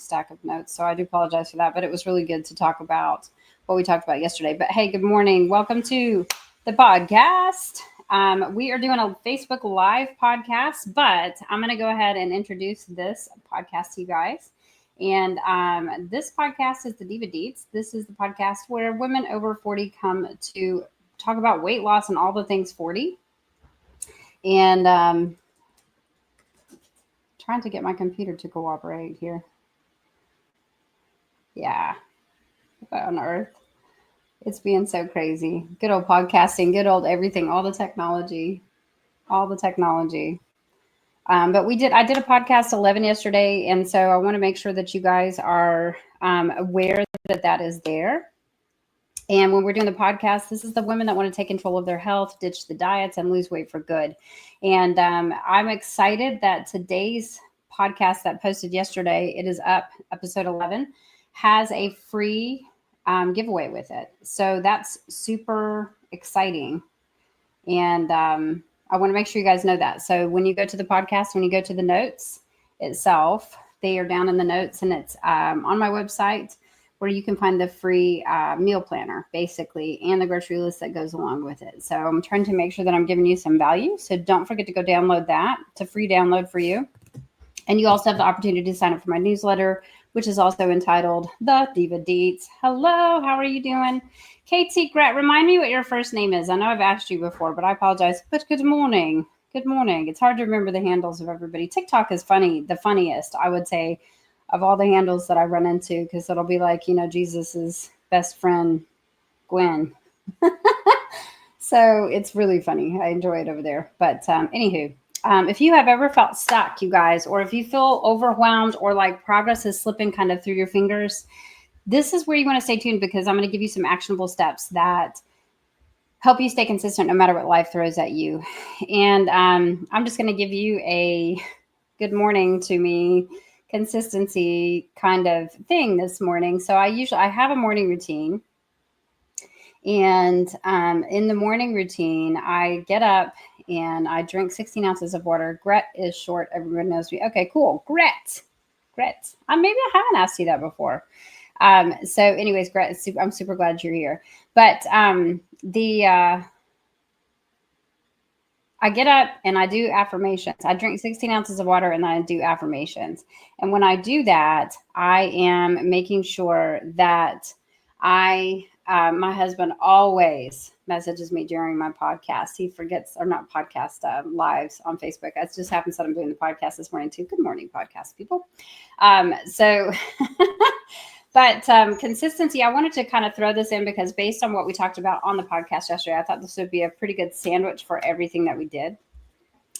stack of notes. So I do apologize for that, but it was really good to talk about what we talked about yesterday. But hey, good morning. Welcome to the podcast. We are doing a Facebook Live podcast, but I'm going to go ahead and introduce this podcast to you guys. And this podcast is the DivaDeets. This is the podcast where women over 40 come to talk about weight loss and all the things 40. And trying to get my computer to cooperate here. Yeah. What on earth? It's being so crazy. Good old podcasting, good old everything, all the technology. But I did a podcast 11 yesterday. And so I want to make sure that you guys are aware that is there. And when we're doing the podcast, this is the women that want to take control of their health, ditch the diets, and lose weight for good. And I'm excited that today's podcast that posted yesterday, it is up, episode 11, has a free giveaway with it. So that's super exciting. And I want to make sure you guys know that. So when you go to the podcast, when you go to the notes itself, they are down in the notes, and it's on my website, where you can find the free meal planner, basically, and the grocery list that goes along with it. So I'm trying to make sure that I'm giving you some value. So don't forget to go download that. It's a free download for you. And you also have the opportunity to sign up for my newsletter, which is also entitled The DivaDeets. Hello, how are you doing? Katie Gret, remind me what your first name is. I know I've asked you before, but I apologize. But good morning. Good morning. It's hard to remember the handles of everybody. TikTok is funny, the funniest, I would say, of all the handles that I run into, because it'll be like, Jesus's best friend, Gwen. So it's really funny. I enjoy it over there. But anywho, if you have ever felt stuck, you guys, or if you feel overwhelmed or like progress is slipping kind of through your fingers, this is where you want to stay tuned, because I'm going to give you some actionable steps that help you stay consistent no matter what life throws at you. And I'm just going to give you a good morning to me consistency kind of thing this morning. So I have a morning routine, and in the morning routine, I get up and I drink 16 ounces of water. Gret is short. Everyone knows me. Okay, cool. Gret. Maybe I haven't asked you that before. So anyways, Gret, I'm super glad you're here. But I get up and I do affirmations. I drink 16 ounces of water and then I do affirmations. And when I do that, I am making sure that my husband always messages me during my podcast. He forgets, or not podcast, lives on Facebook. It just happens that I'm doing the podcast this morning too. Good morning, podcast people. But consistency, I wanted to kind of throw this in because based on what we talked about on the podcast yesterday, I thought this would be a pretty good sandwich for everything that we did.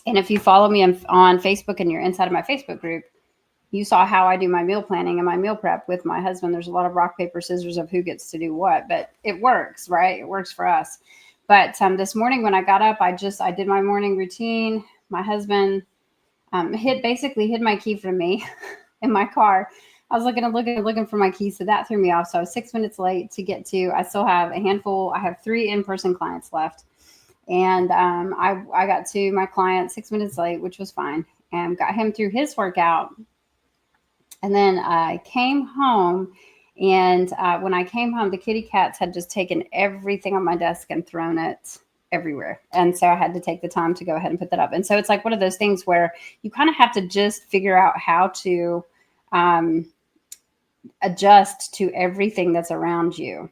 And if you follow me on Facebook and you're inside of my Facebook group, you saw how I do my meal planning and my meal prep with my husband. There's a lot of rock, paper, scissors of who gets to do what, but it works, right? It works for us. But this morning when I got up, I did my morning routine. My husband basically hid my key from me in my car. I was looking for my keys, so that threw me off. So I was 6 minutes late to get to. I still have a handful. I have 3 in-person clients left, and I got to my client 6 minutes late, which was fine, and got him through his workout. And then I came home, and when I came home, the kitty cats had just taken everything on my desk and thrown it everywhere. And so I had to take the time to go ahead and put that up. And so it's like one of those things where you kind of have to just figure out how to adjust to everything that's around you.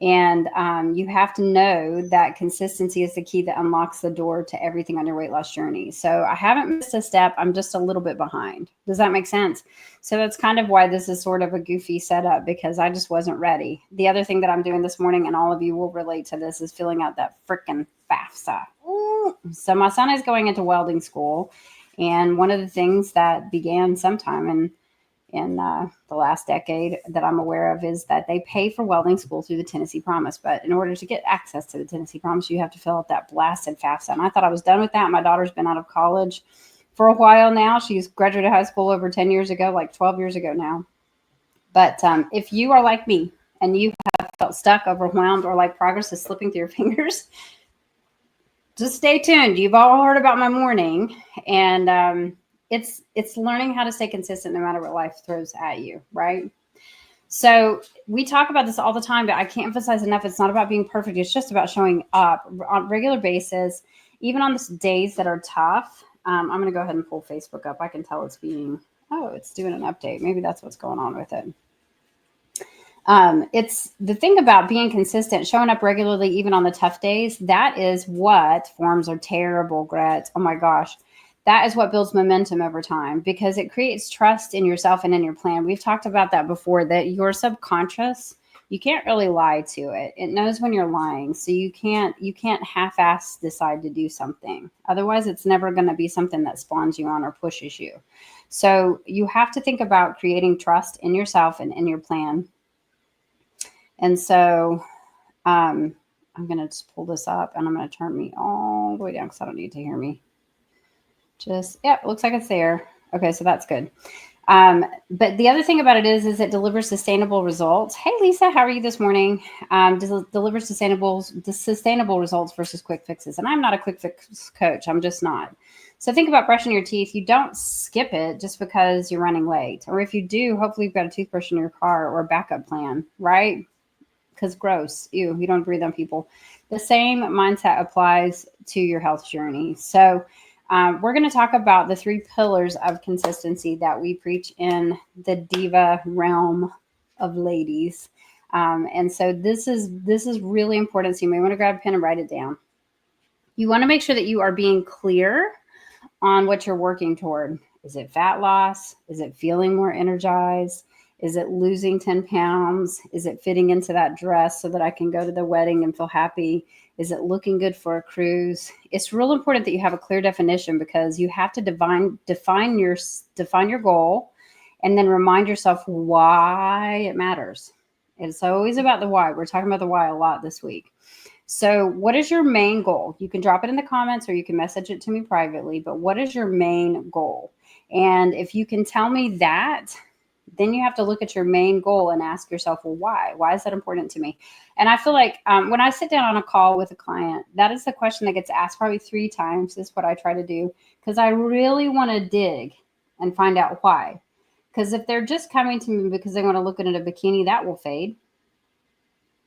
And you have to know that consistency is the key that unlocks the door to everything on your weight loss journey. So I haven't missed a step. I'm just a little bit behind. Does that make sense? So that's kind of why this is sort of a goofy setup, because I just wasn't ready. The other thing that I'm doing this morning, and all of you will relate to this, is filling out that freaking FAFSA. Ooh. So my son is going into welding school. And one of the things that began sometime in the last decade that I'm aware of is that they pay for welding school through the Tennessee Promise. But in order to get access to the Tennessee Promise, you have to fill out that blasted FAFSA. And I thought I was done with that. My daughter's been out of college for a while now. She's graduated high school over 10 years ago, like 12 years ago now. But if you are like me and you have felt stuck, overwhelmed, or like progress is slipping through your fingers, just stay tuned. You've all heard about my morning. And it's learning how to stay consistent no matter what life throws at you, right? So we talk about this all the time, but I can't emphasize enough. It's not about being perfect. It's just about showing up on a regular basis, even on the days that are tough. I'm going to go ahead and pull Facebook up. I can tell it's it's doing an update. Maybe that's what's going on with it. It's the thing about being consistent, showing up regularly, even on the tough days. That is what forms are terrible, Gret. Oh my gosh. That is what builds momentum over time because it creates trust in yourself and in your plan. We've talked about that before, that your subconscious, you can't really lie to it. It knows when you're lying. So you can't half-ass decide to do something. Otherwise, it's never going to be something that spawns you on or pushes you. So you have to think about creating trust in yourself and in your plan. And so I'm going to just pull this up and I'm going to turn me all the way down because I don't need to hear me. Looks like it's there. Okay, so that's good. But the other thing about it is it delivers sustainable results. Hey, Lisa, how are you this morning? Delivers sustainable results versus quick fixes. And I'm not a quick fix coach. I'm just not. So think about brushing your teeth. You don't skip it just because you're running late. Or if you do, hopefully you've got a toothbrush in your car or a backup plan, right? Because gross. Ew, you don't breathe on people. The same mindset applies to your health journey. So we're going to talk about the 3 pillars of consistency that we preach in the diva realm of ladies. And so this is really important. So you may want to grab a pen and write it down. You want to make sure that you are being clear on what you're working toward. Is it fat loss? Is it feeling more energized? Is it losing 10 pounds? Is it fitting into that dress so that I can go to the wedding and feel happy? Is it looking good for a cruise? It's real important that you have a clear definition because you have to define your goal and then remind yourself why it matters. It's always about the why. We're talking about the why a lot this week. So what is your main goal? You can drop it in the comments or you can message it to me privately, but what is your main goal? And if you can tell me that, then you have to look at your main goal and ask yourself, well, why? Why is that important to me? And I feel like when I sit down on a call with a client, that is the question that gets asked probably 3 times is what I try to do because I really want to dig and find out why. Because if they're just coming to me because they want to look at a bikini, that will fade.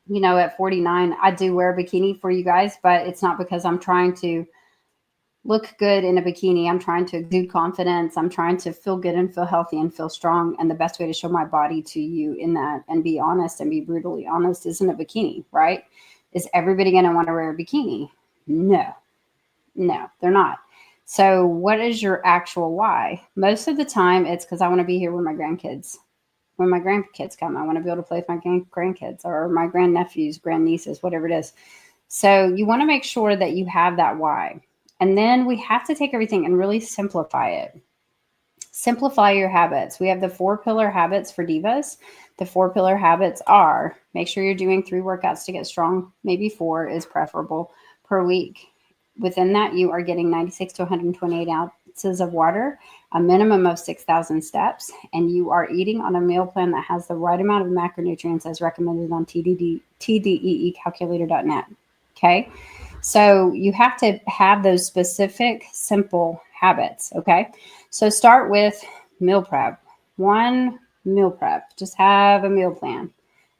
You know, at 49, I do wear a bikini for you guys, but it's not because I'm trying to look good in a bikini. I'm trying to exude confidence. I'm trying to feel good and feel healthy and feel strong. And the best way to show my body to you in that and be honest and be brutally honest isn't a bikini, right? Is everybody going to want to wear a bikini? No, they're not. So what is your actual why? Most of the time it's because I want to be here with my grandkids. When my grandkids come, I want to be able to play with my grandkids or my grandnephews, grandnieces, whatever it is. So you want to make sure that you have that why. And then we have to take everything and really simplify it. Simplify your habits. We have the 4 pillar habits for divas. The 4 pillar habits are make sure you're doing 3 workouts to get strong. Maybe 4 is preferable per week. Within that, you are getting 96 to 128 ounces of water, a minimum of 6,000 steps, and you are eating on a meal plan that has the right amount of macronutrients as recommended on TDEEcalculator.net. Okay. So you have to have those specific, simple habits. Okay. So start with meal prep. 1 meal prep. Just have a meal plan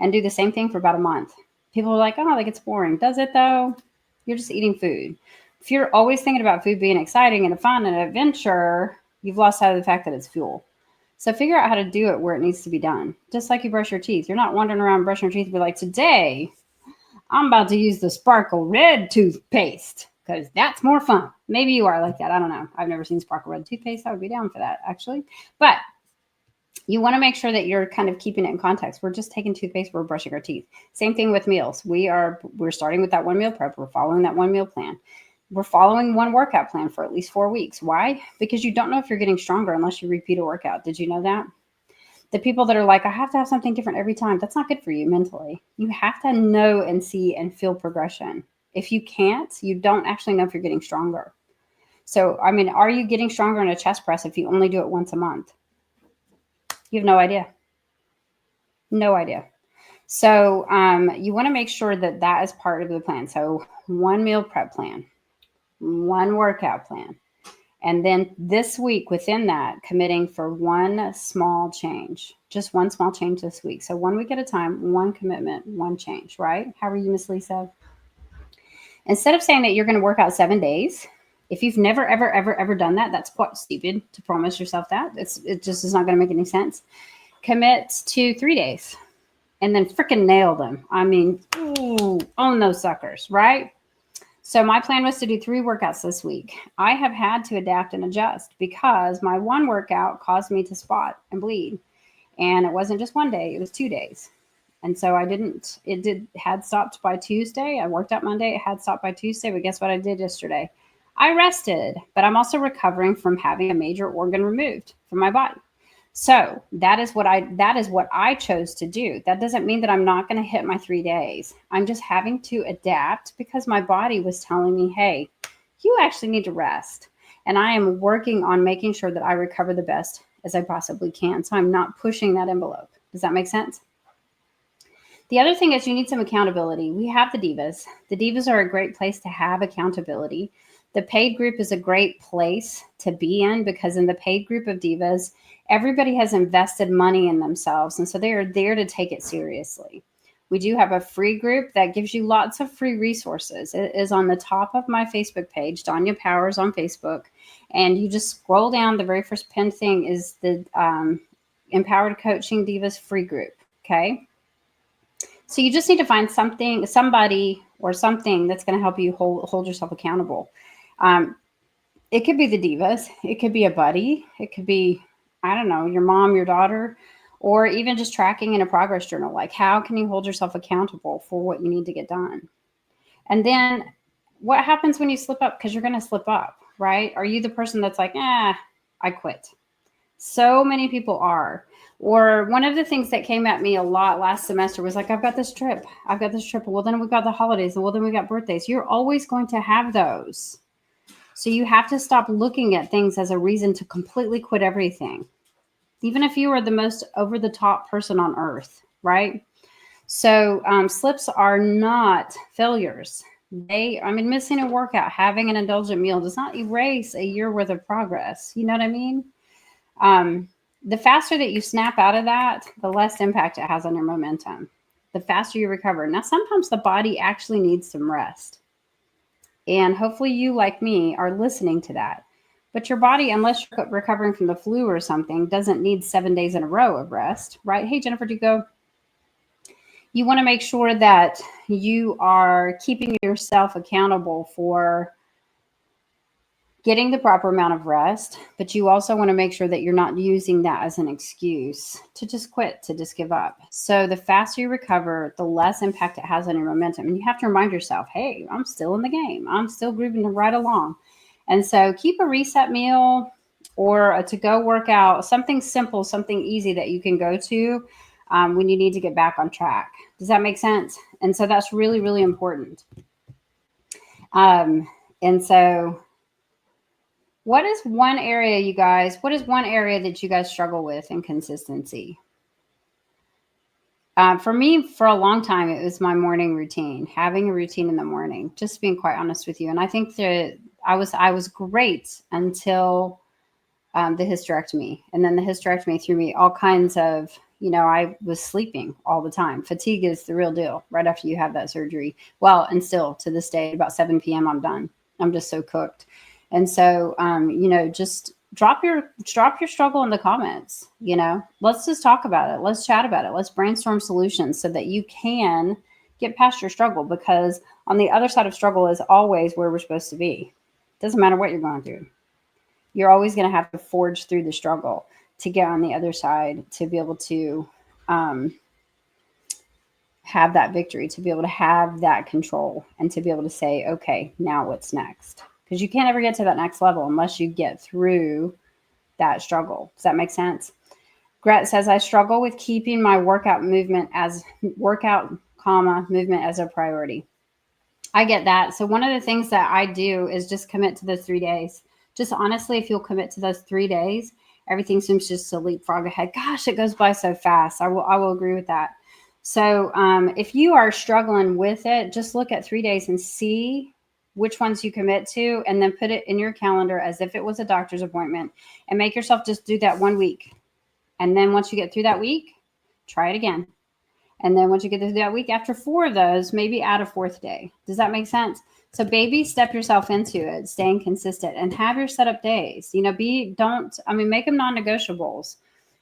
and do the same thing for about a month. People are like, oh, like it's boring. Does it though? You're just eating food. If you're always thinking about food being exciting and fun and an adventure, you've lost sight of the fact that it's fuel. So figure out how to do it where it needs to be done. Just like you brush your teeth. You're not wandering around brushing your teeth and be like, today I'm about to use the Sparkle Red toothpaste because that's more fun. Maybe you are like that. I don't know. I've never seen Sparkle Red toothpaste. I would be down for that, actually. But you want to make sure that you're kind of keeping it in context. We're just taking toothpaste. We're brushing our teeth. Same thing with meals. We're starting with that 1 meal prep. We're following that 1 meal plan. We're following 1 workout plan for at least 4 weeks. Why? Because you don't know if you're getting stronger unless you repeat a workout. Did you know that? The people that are like, I have to have something different every time. That's not good for you mentally. You have to know and see and feel progression. If you can't, you don't actually know if you're getting stronger. So, I mean, are you getting stronger in a chest press if you only do it once a month? You have no idea. No idea. So you want to make sure that that is part of the plan. So 1 meal prep plan, 1 workout plan. And then this week within that, committing for one small change, just one small change this week. So 1 week at a time, one commitment, one change, right? How are you, Miss Lisa? Instead of saying that you're going to work out 7 days, if you've never, ever, ever, ever done that, that's quite stupid to promise yourself that. It just is not going to make any sense. Commit to 3 days and then freaking nail them. I mean, ooh, own those suckers, right? So my plan was to do 3 workouts this week. I have had to adapt and adjust because my one workout caused me to spot and bleed. And it wasn't just 1 day, it was 2 days. And so had stopped by Tuesday. I worked out Monday, it had stopped by Tuesday, but guess what I did yesterday? I rested, but I'm also recovering from having a major organ removed from my body. So that is what I chose to do. That doesn't mean that I'm not going to hit my 3 days. I'm just having to adapt because my body was telling me, hey, you actually need to rest. And I am working on making sure that I recover the best as I possibly can. So I'm not pushing that envelope. Does that make sense? The other thing is you need some accountability. We have the Divas. The Divas are a great place to have accountability. The paid group is a great place to be in because in the paid group of Divas, everybody has invested money in themselves. And so they are there to take it seriously. We do have a free group that gives you lots of free resources. It is on the top of my Facebook page, Danya Powers on Facebook. And you just scroll down. The very first pinned thing is the Empowered Coaching Divas free group. Okay. So you just need to find somebody or something that's going to help you hold yourself accountable. It could be the Divas. It could be a buddy. It could be, I don't know, your mom, your daughter, or even just tracking in a progress journal. Like, how can you hold yourself accountable for what you need to get done? And then what happens when you slip up? Because you're going to slip up, right? Are you the person that's like, I quit? So many people are. Or one of the things that came at me a lot last semester was like, I've got this trip. Well, then we've got the holidays. And well, then we got birthdays. You're always going to have those. So you have to stop looking at things as a reason to completely quit everything. Even if you are the most over the top person on earth, right? So slips are not failures. Missing a workout, having an indulgent meal does not erase a year worth of progress. You know what I mean? The faster that you snap out of that, the less impact it has on your momentum. The faster you recover. Now, sometimes the body actually needs some rest. And hopefully you, like me, are listening to that. But your body, unless you're recovering from the flu or something, doesn't need 7 days in a row of rest, right? Hey, Jennifer, do you go? You want to make sure that you are keeping yourself accountable for getting the proper amount of rest, but you also want to make sure that you're not using that as an excuse to just quit, to just give up. So the faster you recover, the less impact it has on your momentum. And you have to remind yourself, hey, I'm still in the game. I'm still grooving right along. And so keep a reset meal or a to-go workout, something simple, something easy that you can go to when you need to get back on track. Does that make sense? And so that's really, really important. And so what is one area that you guys struggle with in consistency? For me, for a long time, it was my morning routine, having a routine in the morning, just being quite honest with you. And I think that I was great until the hysterectomy. And then the hysterectomy threw me all kinds of, I was sleeping all the time. Fatigue is the real deal right after you have that surgery. Well, and still to this day, about 7 p.m., I'm done. I'm just so cooked. And so, just drop your struggle in the comments. Let's just talk about it. Let's chat about it. Let's brainstorm solutions so that you can get past your struggle, because on the other side of struggle is always where we're supposed to be. Doesn't matter what you're going through. You're always going to have to forge through the struggle to get on the other side, to be able to have that victory, to be able to have that control, and to be able to say, okay, now what's next? Because you can't ever get to that next level unless you get through that struggle. Does that make sense? Gret says, I struggle with keeping my movement as a priority. I get that. So one of the things that I do is just commit to those 3 days. Just honestly, if you'll commit to those 3 days, everything seems just to leapfrog ahead. Gosh, it goes by so fast. I will agree with that. So if you are struggling with it, just look at 3 days and see which ones you commit to, and then put it in your calendar as if it was a doctor's appointment, and make yourself just do that 1 week. And then once you get through that week, try it again. And then once you get through that week, after 4 of those, maybe add a 4th day. Does that make sense? So baby step yourself into it, staying consistent, and have your setup days. Make them non-negotiables.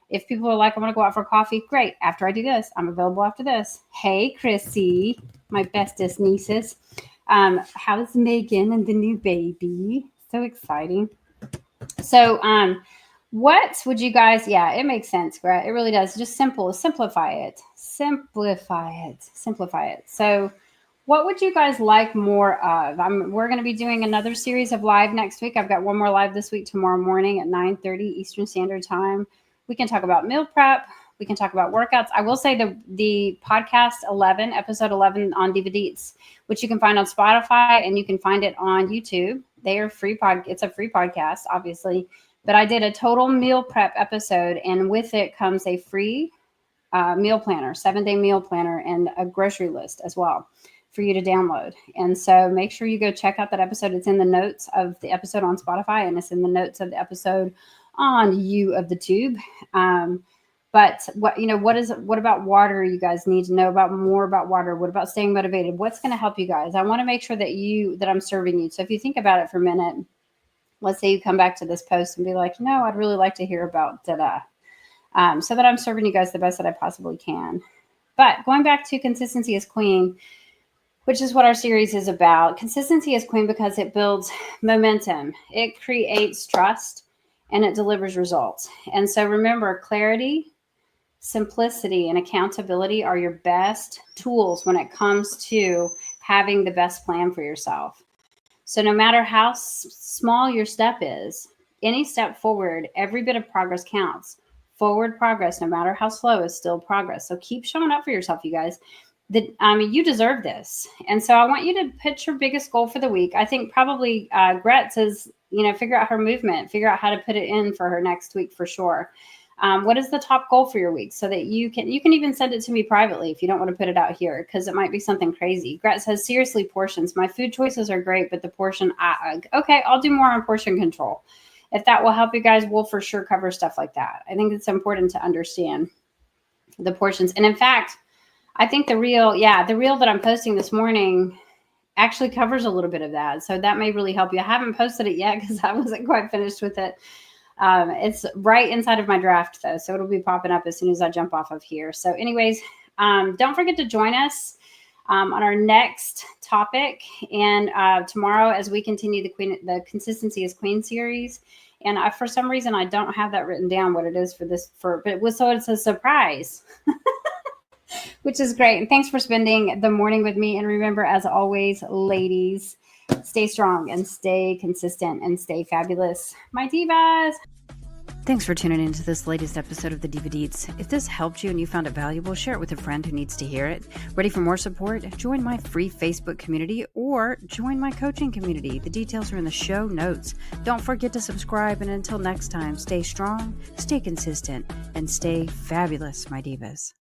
If people are like, I want to go out for coffee, great. After I do this, I'm available after this. Hey, Chrissy, my bestest nieces. How's Megan and the new baby? So exciting. So, what would you guys, it makes sense, right? It really does. Just simplify it. So what would you guys like more of? We're going to be doing another series of live next week. I've got one more live this week, tomorrow morning at 9:30 Eastern Standard Time. We can talk about meal prep. We can talk about workouts. I will say the podcast 11, episode 11 on DivaDeets, which you can find on Spotify and you can find it on YouTube. They are free it's a free podcast, obviously. But I did a total meal prep episode, and with it comes a free meal planner, 7-day meal planner, and a grocery list as well for you to download. And so make sure you go check out that episode. It's in the notes of the episode on Spotify, and it's in the notes of the episode on the Tube. But what about water? You guys need to know more about water. What about staying motivated? What's going to help you guys? I want to make sure that I'm serving you. So if you think about it for a minute, let's say you come back to this post and be like, I'd really like to hear about da-da. So that I'm serving you guys the best that I possibly can. But going back to consistency is queen, which is what our series is about. Consistency is queen because it builds momentum. It creates trust and it delivers results. And so remember, clarity, simplicity, and accountability are your best tools when it comes to having the best plan for yourself. So no matter how small your step is, any step forward, every bit of progress counts. Forward progress, no matter how slow, is still progress. So keep showing up for yourself, you guys. You deserve this. And so I want you to put your biggest goal for the week. I think probably Gret says, figure out her movement, figure out how to put it in for her next week for sure. What is the top goal for your week so that you can even send it to me privately if you don't want to put it out here, because it might be something crazy. Gret says, seriously, portions. My food choices are great, but the portion, okay, I'll do more on portion control. If that will help you guys, we'll for sure cover stuff like that. I think it's important to understand the portions. And in fact, I think the reel that I'm posting this morning actually covers a little bit of that. So that may really help you. I haven't posted it yet because I wasn't quite finished with it. It's right inside of my draft though. So it'll be popping up as soon as I jump off of here. So anyways, don't forget to join us on our next topic. And tomorrow, as we continue the Consistency is Queen series. And for some reason, I don't have that written down what it is so it's a surprise, which is great. And thanks for spending the morning with me. And remember, as always, ladies, stay strong and stay consistent and stay fabulous, my divas. Thanks for tuning into this latest episode of the DivaDeets. If this helped you and you found it valuable, share it with a friend who needs to hear it. Ready for more support? Join my free Facebook community or join my coaching community. The details are in the show notes. Don't forget to subscribe, and until next time, stay strong, stay consistent, and stay fabulous, my divas.